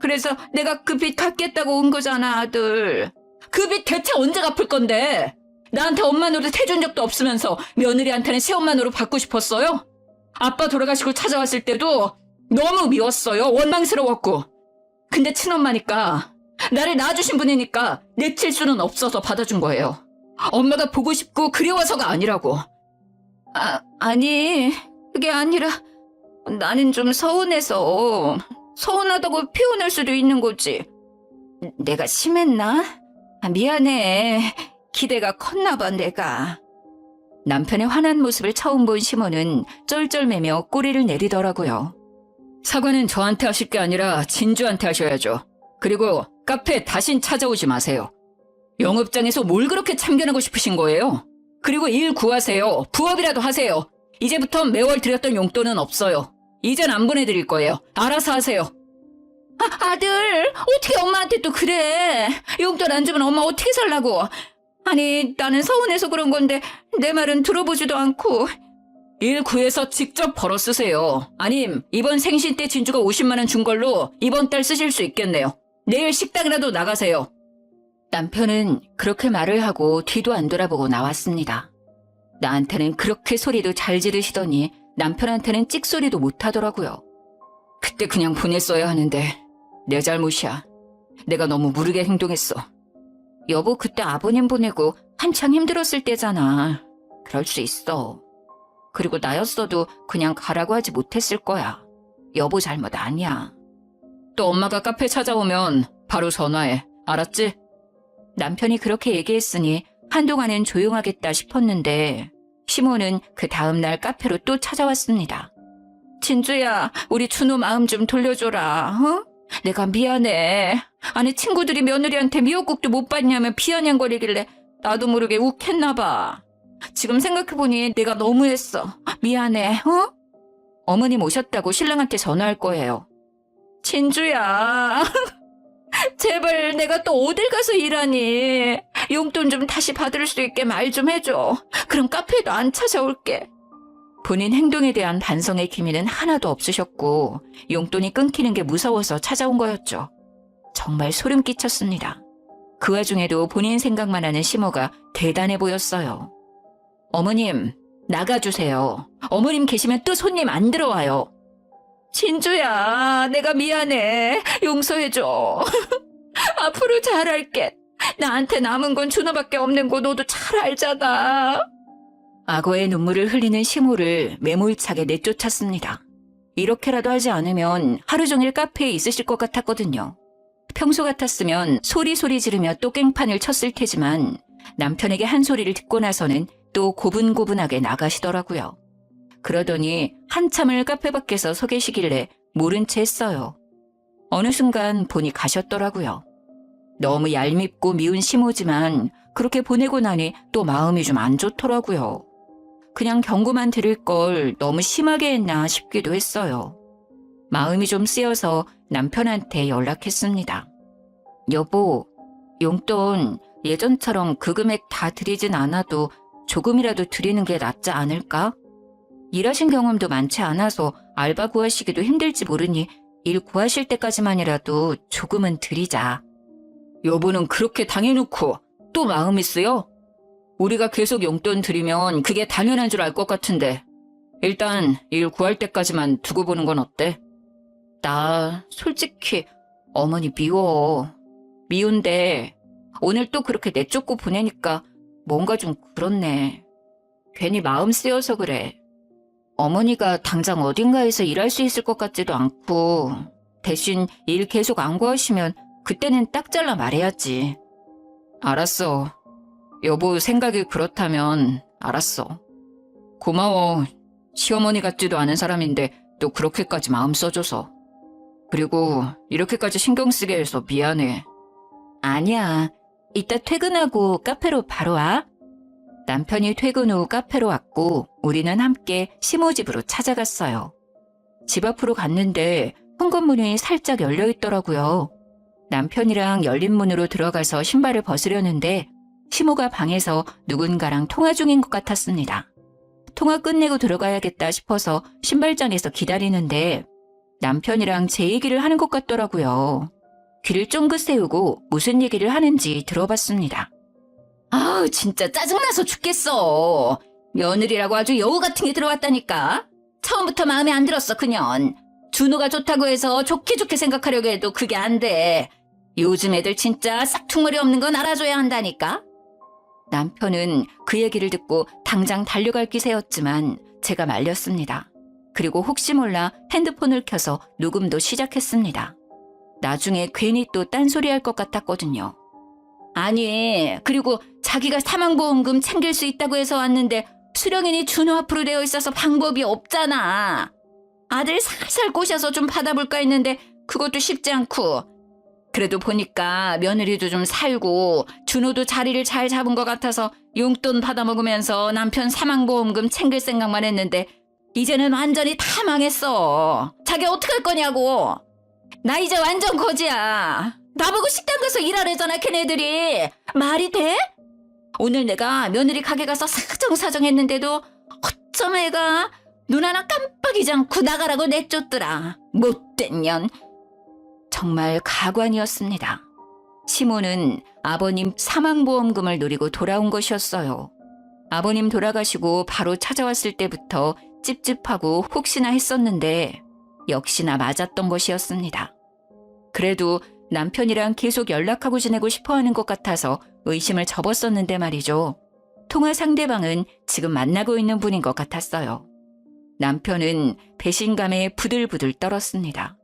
[SPEAKER 1] 그래서 내가 그 빚 갚겠다고 온 거잖아, 아들. 그 빚 대체 언제 갚을 건데? 나한테 엄마 노릇 해준 적도 없으면서 며느리한테는 시엄마 노릇 받고 싶었어요? 아빠 돌아가시고 찾아왔을 때도 너무 미웠어요. 원망스러웠고. 근데 친엄마니까, 나를 낳아주신 분이니까 내칠 수는 없어서 받아준 거예요. 엄마가 보고 싶고 그리워서가 아니라고. 아니, 그게 아니라 나는 좀 서운해서 서운하다고 표현할 수도 있는 거지. 내가 심했나? 미안해. 기대가 컸나 봐, 내가. 남편의 화난 모습을 처음 본 시몬은 쩔쩔매며 꼬리를 내리더라고요. 사과는 저한테 하실 게 아니라 진주한테 하셔야죠. 그리고 카페에 다신 찾아오지 마세요. 영업장에서 뭘 그렇게 참견하고 싶으신 거예요? 그리고 일 구하세요. 부업이라도 하세요. 이제부터 매월 드렸던 용돈은 없어요. 이젠 안 보내드릴 거예요. 알아서 하세요. 아들, 어떻게 엄마한테 또 그래? 용돈 안 주면 엄마 어떻게 살라고? 아니, 나는 서운해서 그런 건데 내 말은 들어보지도 않고. 일 구해서 직접 벌어 쓰세요. 아님 이번 생신 때 진주가 50만 원 준 걸로 이번 달 쓰실 수 있겠네요. 내일 식당이라도 나가세요. 남편은 그렇게 말을 하고 뒤도 안 돌아보고 나왔습니다. 나한테는 그렇게 소리도 잘 지르시더니 남편한테는 찍소리도 못하더라고요. 그때 그냥 보냈어야 하는데 내 잘못이야. 내가 너무 무르게 행동했어. 여보, 그때 아버님 보내고 한창 힘들었을 때잖아. 그럴 수 있어. 그리고 나였어도 그냥 가라고 하지 못했을 거야. 여보 잘못 아니야. 또 엄마가 카페 찾아오면 바로 전화해. 알았지? 남편이 그렇게 얘기했으니 한동안은 조용하겠다 싶었는데 시몬은 그 다음날 카페로 또 찾아왔습니다. 진주야, 우리 준호 마음 좀 돌려줘라. 어? 내가 미안해. 아니, 친구들이 며느리한테 미역국도 못 받냐며 비아냥거리길래 나도 모르게 욱했나 봐. 지금 생각해보니 내가 너무했어. 미안해. 어? 어머님 오셨다고 신랑한테 전화할 거예요. 진주야. 제발 내가 또 어딜 가서 일하니. 용돈 좀 다시 받을 수 있게 말 좀 해줘. 그럼 카페에도 안 찾아올게. 본인 행동에 대한 반성의 기미는 하나도 없으셨고 용돈이 끊기는 게 무서워서 찾아온 거였죠. 정말 소름 끼쳤습니다. 그 와중에도 본인 생각만 하는 시모가 대단해 보였어요. 어머님, 나가주세요. 어머님 계시면 또 손님 안 들어와요. 진주야, 내가 미안해. 용서해줘. 앞으로 잘할게. 나한테 남은 건 준호밖에 없는 거 너도 잘 알잖아. 악어의 눈물을 흘리는 시모를 매몰차게 내쫓았습니다. 이렇게라도 하지 않으면 하루 종일 카페에 있으실 것 같았거든요. 평소 같았으면 소리 지르며 또 깽판을 쳤을 테지만 남편에게 한 소리를 듣고 나서는 또 고분고분하게 나가시더라고요. 그러더니 한참을 카페 밖에서 서 계시길래 모른 채 했어요. 어느 순간 보니 가셨더라고요. 너무 얄밉고 미운 시모지만 그렇게 보내고 나니 또 마음이 좀 안 좋더라고요. 그냥 경고만 드릴 걸 너무 심하게 했나 싶기도 했어요. 마음이 좀 쓰여서 남편한테 연락했습니다. 여보, 용돈 예전처럼 그 금액 다 드리진 않아도 조금이라도 드리는 게 낫지 않을까? 일하신 경험도 많지 않아서 알바 구하시기도 힘들지 모르니 일 구하실 때까지만이라도 조금은 드리자. 여보는 그렇게 당해놓고 또 마음이 쓰여? 우리가 계속 용돈 드리면 그게 당연한 줄 알 것 같은데 일단 일 구할 때까지만 두고 보는 건 어때? 나 솔직히 어머니 미워. 미운데 오늘 또 그렇게 내쫓고 보내니까 뭔가 좀 그렇네. 괜히 마음 쓰여서 그래. 어머니가 당장 어딘가에서 일할 수 있을 것 같지도 않고 대신 일 계속 안 구하시면 그때는 딱 잘라 말해야지. 알았어. 여보 생각이 그렇다면 알았어. 고마워. 시어머니 같지도 않은 사람인데 또 그렇게까지 마음 써줘서. 그리고 이렇게까지 신경 쓰게 해서 미안해. 아니야. 이따 퇴근하고 카페로 바로 와. 남편이 퇴근 후 카페로 왔고 우리는 함께 시모 집으로 찾아갔어요. 집 앞으로 갔는데 현관문이 살짝 열려 있더라고요. 남편이랑 열린 문으로 들어가서 신발을 벗으려는데 시모가 방에서 누군가랑 통화 중인 것 같았습니다. 통화 끝내고 들어가야겠다 싶어서 신발장에서 기다리는데 남편이랑 제 얘기를 하는 것 같더라고요. 귀를 쫑긋 세우고 무슨 얘기를 하는지 들어봤습니다. 아우, 진짜 짜증나서 죽겠어. 며느리라고 아주 여우 같은 게 들어왔다니까. 처음부터 마음에 안 들었어, 그년. 준호가 좋다고 해서 좋게 좋게 생각하려고 해도 그게 안 돼. 요즘 애들 진짜 싹퉁머리 없는 건 알아줘야 한다니까. 남편은 그 얘기를 듣고 당장 달려갈 기세였지만 제가 말렸습니다. 그리고 혹시 몰라 핸드폰을 켜서 녹음도 시작했습니다. 나중에 괜히 또 딴소리할 것 같았거든요. 아니, 그리고 자기가 사망보험금 챙길 수 있다고 해서 왔는데 수령인이 준호 앞으로 되어 있어서 방법이 없잖아. 아들 살살 꼬셔서 좀 받아볼까 했는데 그것도 쉽지 않고. 그래도 보니까 며느리도 좀 살고 준호도 자리를 잘 잡은 것 같아서 용돈 받아먹으면서 남편 사망보험금 챙길 생각만 했는데 이제는 완전히 다 망했어. 자기 어떡할 거냐고. 나 이제 완전 거지야. 나보고 식당 가서 일하래잖아, 걔네들이. 말이 돼? 오늘 내가 며느리 가게 가서 사정사정 했는데도 어쩜 애가 눈 하나 깜빡이지 않고 나가라고 내쫓더라. 못된 년. 정말 가관이었습니다. 시모는 아버님 사망보험금을 노리고 돌아온 것이었어요. 아버님 돌아가시고 바로 찾아왔을 때부터 찝찝하고 혹시나 했었는데 역시나 맞았던 것이었습니다. 그래도 남편이랑 계속 연락하고 지내고 싶어하는 것 같아서 의심을 접었었는데 말이죠. 통화 상대방은 지금 만나고 있는 분인 것 같았어요. 남편은 배신감에 부들부들 떨었습니다.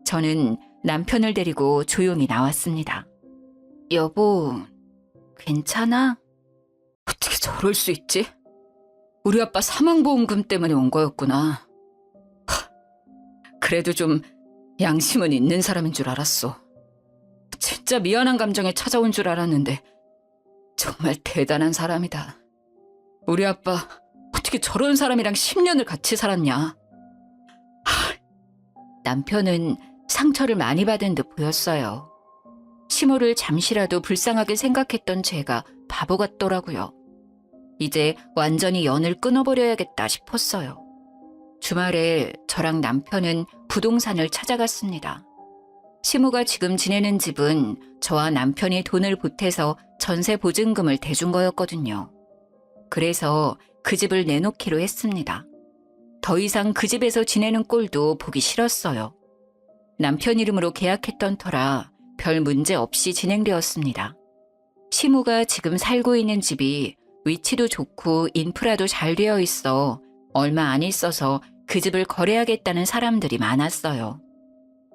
[SPEAKER 1] 저는 남편을 데리고 조용히 나왔습니다. 여보, 괜찮아? 어떻게 저럴 수 있지? 우리 아빠 사망보험금 때문에 온 거였구나. 그래도 좀 양심은 있는 사람인 줄 알았어. 진짜 미안한 감정에 찾아온 줄 알았는데 정말 대단한 사람이다. 우리 아빠 어떻게 저런 사람이랑 10년을 같이 살았냐. 남편은 상처를 많이 받은 듯 보였어요. 시모를 잠시라도 불쌍하게 생각했던 제가 바보 같더라고요. 이제 완전히 연을 끊어버려야겠다 싶었어요. 주말에 저랑 남편은 부동산을 찾아갔습니다. 시모가 지금 지내는 집은 저와 남편이 돈을 보태서 전세 보증금을 대준 거였거든요. 그래서 그 집을 내놓기로 했습니다. 더 이상 그 집에서 지내는 꼴도 보기 싫었어요. 남편 이름으로 계약했던 터라 별 문제 없이 진행되었습니다. 시모가 지금 살고 있는 집이 위치도 좋고 인프라도 잘 되어 있어 얼마 안 있어서 그 집을 거래하겠다는 사람들이 많았어요.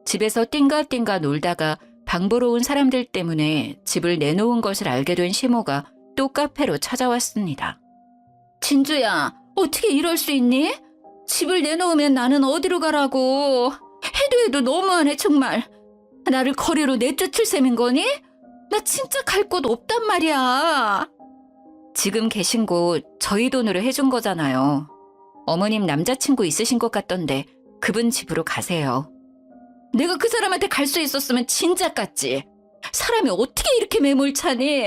[SPEAKER 1] 집에서 띵가띵가 놀다가 방 보러 온 사람들 때문에 집을 내놓은 것을 알게 된 시모가 또 카페로 찾아왔습니다. 진주야, 어떻게 이럴 수 있니? 집을 내놓으면 나는 어디로 가라고. 해도 너무하네 정말. 나를 거리로 내쫓을 셈인 거니? 나 진짜 갈 곳 없단 말이야. 지금 계신 곳 저희 돈으로 해준 거잖아요. 어머님 남자친구 있으신 것 같던데 그분 집으로 가세요. 내가 그 사람한테 갈 수 있었으면 진작 갔지. 사람이 어떻게 이렇게 매몰차니?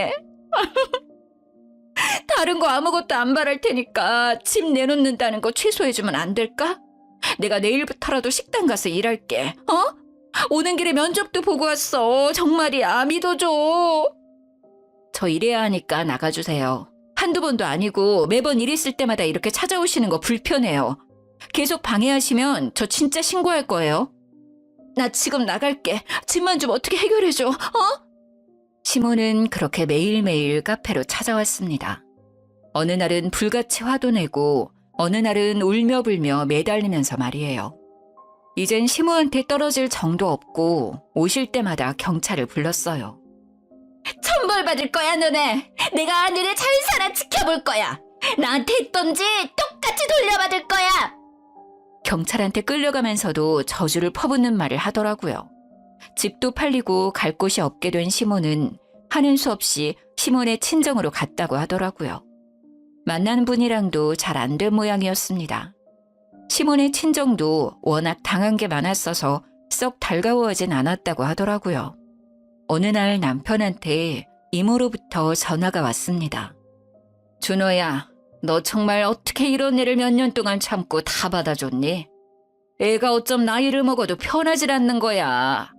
[SPEAKER 1] 다른 거 아무것도 안 바랄 테니까 집 내놓는다는 거 취소해주면 안 될까? 내가 내일부터라도 식당 가서 일할게. 어? 오는 길에 면접도 보고 왔어. 정말이야. 믿어줘. 저 일해야 하니까 나가주세요. 한두 번도 아니고 매번 일 있을 때마다 이렇게 찾아오시는 거 불편해요. 계속 방해하시면 저 진짜 신고할 거예요. 나 지금 나갈게. 집만 좀 어떻게 해결해줘. 시모는 그렇게 매일매일 카페로 찾아왔습니다. 어느 날은 불같이 화도 내고 어느 날은 울며불며 매달리면서 말이에요. 이젠 시모한테 떨어질 정도 없고 오실 때마다 경찰을 불렀어요. 천벌 받을 거야 너네. 내가 아내를 잘 살아 지켜볼 거야. 나한테 했던지 똑같이 돌려받을 거야. 경찰한테 끌려가면서도 저주를 퍼붓는 말을 하더라고요. 집도 팔리고 갈 곳이 없게 된 시모는 하는 수 없이 시몬의 친정으로 갔다고 하더라고요. 만난 분이랑도 잘 안 된 모양이었습니다. 시몬의 친정도 워낙 당한 게 많았어서 썩 달가워하진 않았다고 하더라고요. 어느 날 남편한테 이모로부터 전화가 왔습니다. 준호야, 너 정말 어떻게 이런 일을 몇 년 동안 참고 다 받아줬니? 애가 어쩜 나이를 먹어도 편하질 않는 거야.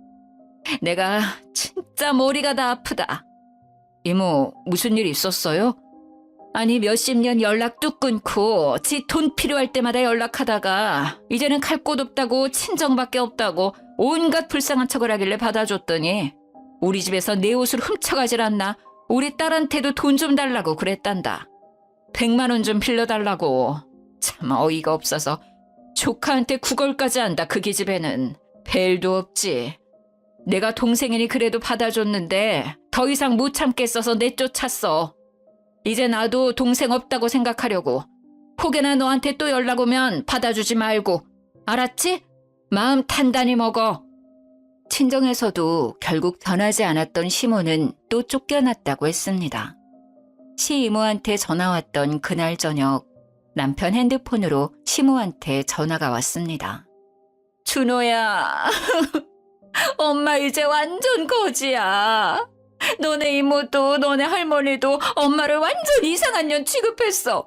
[SPEAKER 1] 내가 진짜 머리가 다 아프다. 이모, 무슨 일 있었어요? 아니 몇십 년 연락 뚝 끊고 지 돈 필요할 때마다 연락하다가 이제는 갈 곳 없다고 친정밖에 없다고 온갖 불쌍한 척을 하길래 받아줬더니 우리 집에서 내 옷을 훔쳐가질 않나 우리 딸한테도 돈 좀 달라고 그랬단다. 100만 원 좀 빌려달라고. 참 어이가 없어서 조카한테 구걸까지 한다. 그 기집애는 벨도 없지. 내가 동생이니 그래도 받아줬는데 더 이상 못 참겠어서 내쫓았어. 이제 나도 동생 없다고 생각하려고. 혹여나 너한테 또 연락 오면 받아주지 말고. 알았지? 마음 단단히 먹어. 친정에서도 결국 변하지 않았던 시모는 또 쫓겨났다고 했습니다. 시이모한테 전화 왔던 그날 저녁 남편 핸드폰으로 시모한테 전화가 왔습니다. 준호야, 엄마 이제 완전 거지야. 너네 이모도 너네 할머니도 엄마를 완전 이상한 년 취급했어.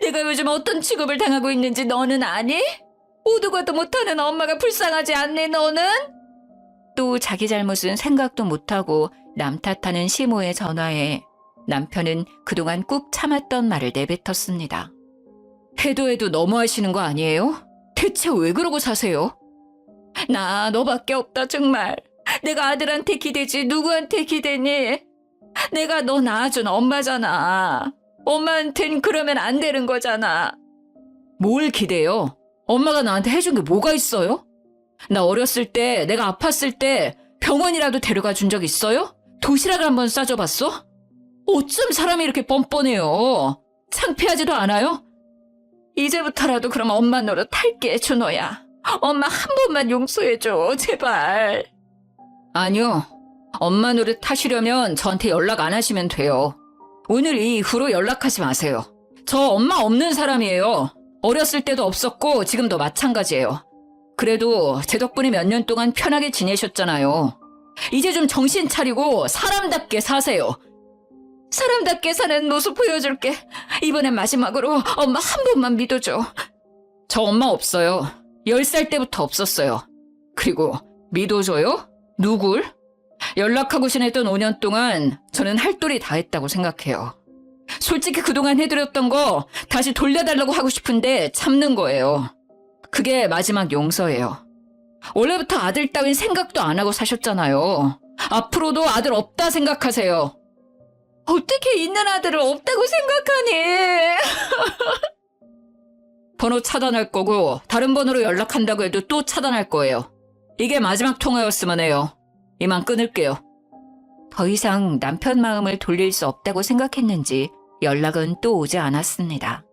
[SPEAKER 1] 내가 요즘 어떤 취급을 당하고 있는지 너는 아니? 오도 가도 못하는 엄마가 불쌍하지 않니 너는? 또 자기 잘못은 생각도 못하고 남 탓하는 시모의 전화에 남편은 그동안 꾹 참았던 말을 내뱉었습니다. 해도 너무하시는 거 아니에요? 대체 왜 그러고 사세요? 나 너밖에 없다 정말. 내가 아들한테 기대지 누구한테 기대니? 내가 너 낳아준 엄마잖아. 엄마한텐 그러면 안 되는 거잖아. 뭘 기대요? 엄마가 나한테 해준 게 뭐가 있어요? 나 어렸을 때 내가 아팠을 때 병원이라도 데려가 준 적 있어요? 도시락을 한번 싸줘 봤어? 어쩜 사람이 이렇게 뻔뻔해요? 창피하지도 않아요? 이제부터라도 그럼 엄마 노릇 할게 준호야. 엄마 한 번만 용서해줘 제발. 아니요. 엄마 노릇 하시려면 저한테 연락 안 하시면 돼요. 오늘 이후로 연락하지 마세요. 저 엄마 없는 사람이에요. 어렸을 때도 없었고 지금도 마찬가지예요. 그래도 제 덕분에 몇 년 동안 편하게 지내셨잖아요. 이제 좀 정신 차리고 사람답게 사세요. 사람답게 사는 모습 보여줄게. 이번엔 마지막으로 엄마 한 번만 믿어줘. 저 엄마 없어요. 10살 때부터 없었어요. 그리고 믿어줘요? 누굴? 연락하고 지냈던 5년 동안 저는 할 도리 다 했다고 생각해요. 솔직히 그동안 해드렸던 거 다시 돌려달라고 하고 싶은데 참는 거예요. 그게 마지막 용서예요. 원래부터 아들 따윈 생각도 안 하고 사셨잖아요. 앞으로도 아들 없다 생각하세요. 어떻게 있는 아들을 없다고 생각하니? 번호 차단할 거고 다른 번호로 연락한다고 해도 또 차단할 거예요. 이게 마지막 통화였으면 해요. 이만 끊을게요. 더 이상 남편 마음을 돌릴 수 없다고 생각했는지 연락은 또 오지 않았습니다.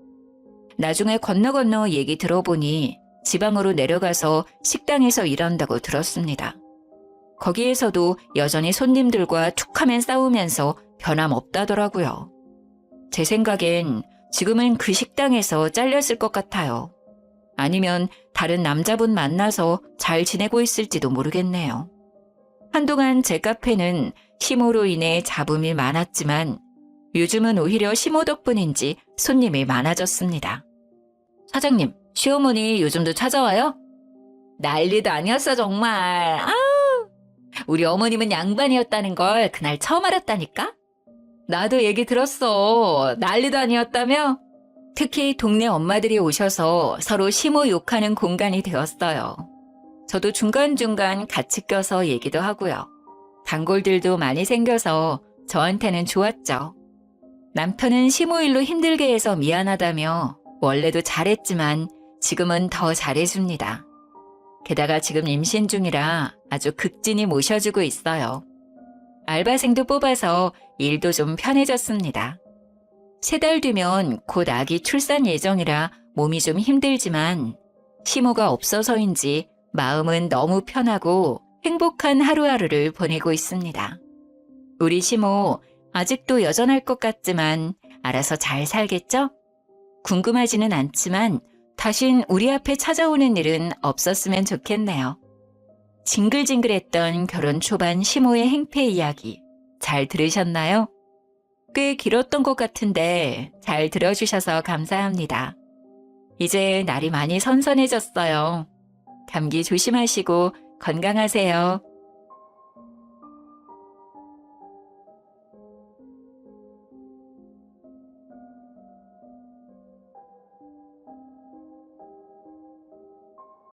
[SPEAKER 1] 나중에 건너 얘기 들어보니 지방으로 내려가서 식당에서 일한다고 들었습니다. 거기에서도 여전히 손님들과 툭하면 싸우면서 변함없다더라고요. 제 생각엔 지금은 그 식당에서 잘렸을 것 같아요. 아니면 다른 남자분 만나서 잘 지내고 있을지도 모르겠네요. 한동안 제 카페는 시모로 인해 잡음이 많았지만 요즘은 오히려 시모 덕분인지 손님이 많아졌습니다. 사장님, 시어머니 요즘도 찾아와요? 난리도 아니었어 정말. 아우, 우리 어머님은 양반이었다는 걸 그날 처음 알았다니까? 나도 얘기 들었어. 난리도 아니었다며? 특히 동네 엄마들이 오셔서 서로 시모 욕하는 공간이 되었어요. 저도 중간중간 같이 껴서 얘기도 하고요. 단골들도 많이 생겨서 저한테는 좋았죠. 남편은 시모 일로 힘들게 해서 미안하다며 원래도 잘했지만 지금은 더 잘해줍니다. 게다가 지금 임신 중이라 아주 극진히 모셔주고 있어요. 알바생도 뽑아서 일도 좀 편해졌습니다. 3달 뒤면 곧 아기 출산 예정이라 몸이 좀 힘들지만 시모가 없어서인지 마음은 너무 편하고 행복한 하루하루를 보내고 있습니다. 우리 시모 아직도 여전할 것 같지만 알아서 잘 살겠죠? 궁금하지는 않지만 다신 우리 앞에 찾아오는 일은 없었으면 좋겠네요. 징글징글했던 결혼 초반 시모의 행패 이야기 잘 들으셨나요? 꽤 길었던 것 같은데 잘 들어주셔서 감사합니다. 이제 날이 많이 선선해졌어요. 감기 조심하시고 건강하세요.